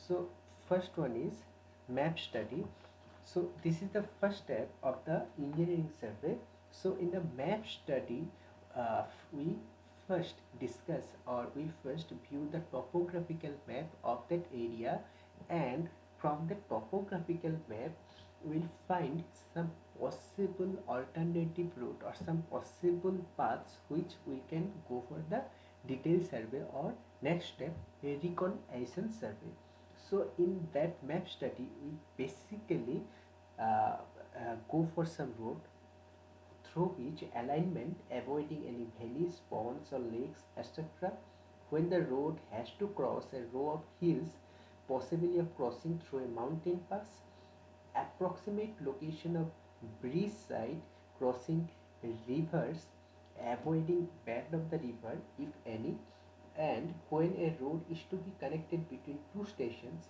So first one is map study. So this is the first step of the engineering survey. So in the map study, we first discuss or we first view the topographical map of that area, and from the topographical map we'll find some possible alternative route or some possible paths which we can go for the detailed survey, or next step, a reconnaissance survey. So in that map study we basically go for some road through which alignment, avoiding any valleys, ponds or lakes, etc. When the road has to cross a row of hills, possibly of crossing through a mountain pass, approximate location of bridge side, crossing rivers, avoiding bed of the river if any, and when a road is to be connected between two stations,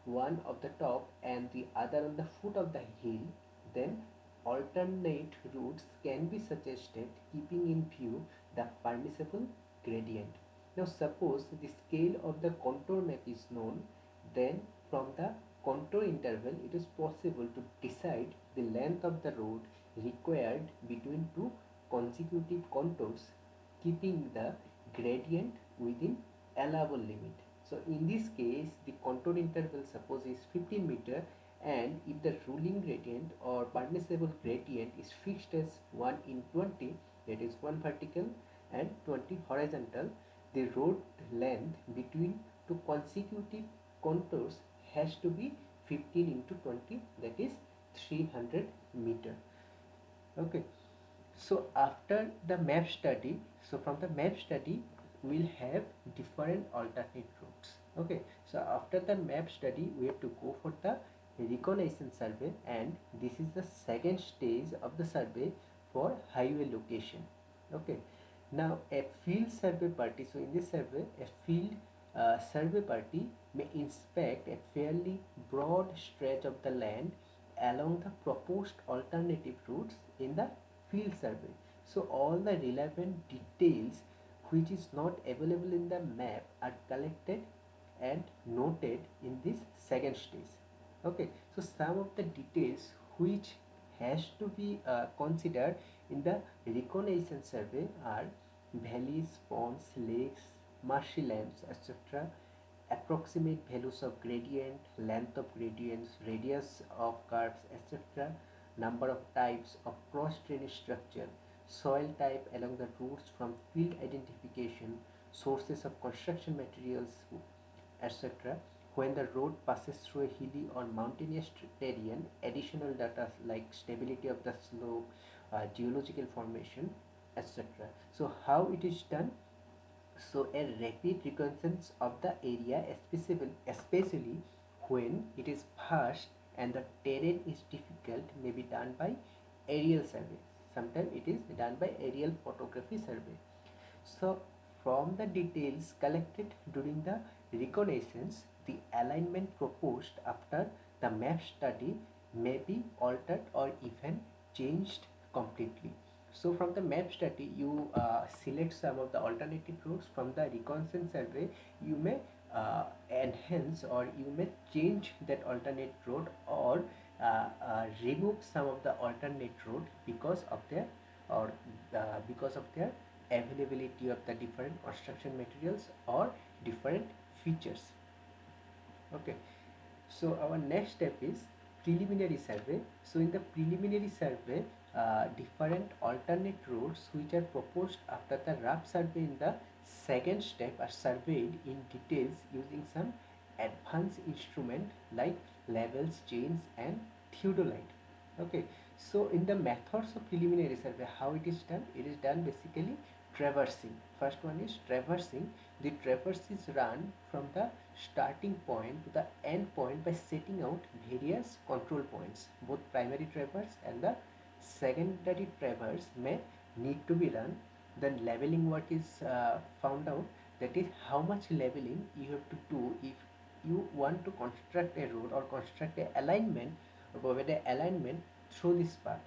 one of the top and the other on the foot of the hill, then alternate routes can be suggested keeping in view the permissible gradient. Now suppose the scale of the contour map is known, then from the contour interval it is possible to decide the length of the road required between two consecutive contours, keeping the gradient within allowable limit. So in this case the contour interval suppose is 15 meter, and if the ruling gradient or permissible gradient is fixed as 1 in 20, that is 1 vertical and 20 horizontal, the road length between two consecutive contours has to be 15 into 20, that is 300 meter. Okay, so after the map study, so from the map study we'll have different alternate routes. Okay, so after the map study we have to go for the reconnaissance survey, and this is the second stage of the survey for highway location. Okay, now a field survey party, so in this survey a field survey party may inspect a fairly broad stretch of the land along the proposed alternative routes in the field survey. So all the relevant details which is not available in the map are collected and noted in this second stage. Okay, so some of the details which has to be considered in the reconnaissance survey are valleys, ponds, lakes, marshy lands, etc., approximate values of gradient, length of gradients, radius of curves, etc., number of types of cross drainage structure, soil type along the routes from field identification, sources of construction materials, etc. When the road passes through a hilly or mountainous terrain, additional data like stability of the slope, geological formation, etc. So how it is done? So a rapid reconnaissance of the area, especially when it is vast and the terrain is difficult, may be done by aerial survey. Sometimes it is done by aerial photography survey. So from the details collected during the reconnaissance, the alignment proposed after the map study may be altered or even changed completely. So from the map study, you select some of the alternative routes. From the reconnaissance survey, you may enhance or you may change that alternate route, or remove some of the alternate route because of their or because of their availability of the different construction materials or different features. Okay, so our next step is preliminary survey. So in the preliminary survey, different alternate routes which are proposed after the rough survey in the second step are surveyed in details using some advanced instrument like levels, chains and theodolite. Okay, so in the methods of preliminary survey, how it is done? It is done basically traversing. First one is traversing. The traverse is run from the starting point to the end point by setting out various control points. Both primary traverse and the secondary traverse may need to be run. Then leveling work is found out, that is how much leveling you have to do if you want to construct a road or construct a alignment or provide a alignment through this path.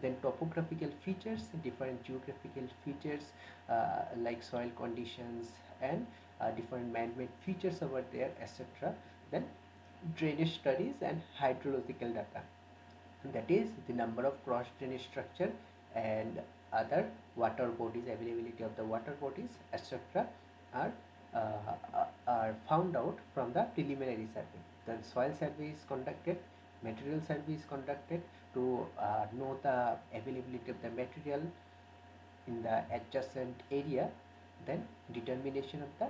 Then topographical features, different geographical features like soil conditions and different man-made features over there, etc. Then drainage studies and hydrological data, that is the number of cross drainage structure and other water bodies, availability of the water bodies, etc. are are found out from the preliminary survey. Then soil survey is conducted, material survey is conducted to know the availability of the material in the adjacent area, then determination of the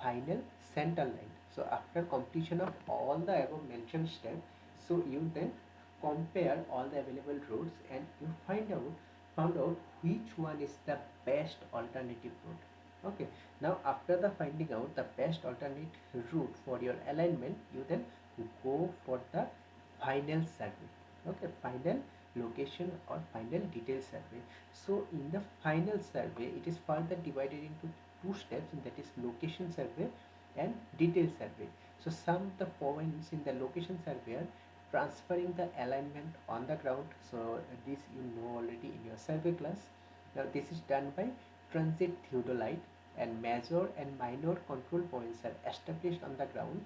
final center line. So after completion of all the above mentioned steps, so you then compare all the available routes and you found out which one is the best alternative route. Okay, now after the finding out the best alternate route for your alignment, you then go for the final survey. Okay, final location or final detail survey. So in the final survey, it is further divided into two steps, and that is location survey and detail survey. So some of the points in the location survey are transferring the alignment on the ground. So this you know already in your survey class. Now this is done by transit theodolite, and major and minor control points are established on the ground,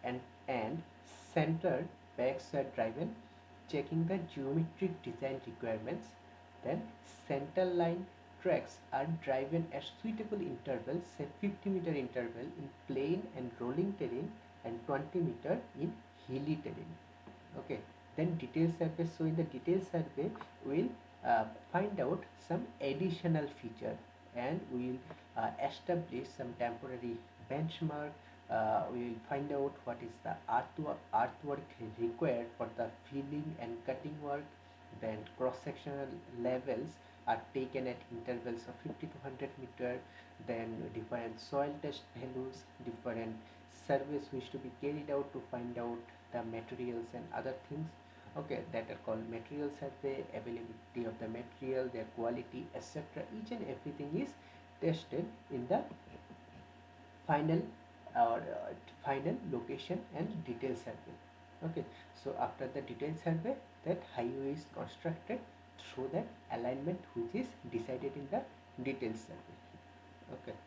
and centered pegs are driven, checking the geometric design requirements. Then center line tracks are driven at suitable intervals, say 50-meter interval in plain and rolling terrain and 20-meter in hilly terrain. Okay, then detail survey. So in the detail survey, we'll find out some additional feature, and we'll establish some temporary benchmark. We will find out what is the artwork required for the filling and cutting work. Then cross-sectional levels are taken at intervals of 50 to 100 meter. Then different soil test values, different surveys which to be carried out to find out the materials and other things. Okay, that are called material survey, availability of the material, their quality, etc. Each and everything is tested in the final or final location and detail survey. Okay, so after the detail survey, that highway is constructed through that alignment which is decided in the detail survey. Okay.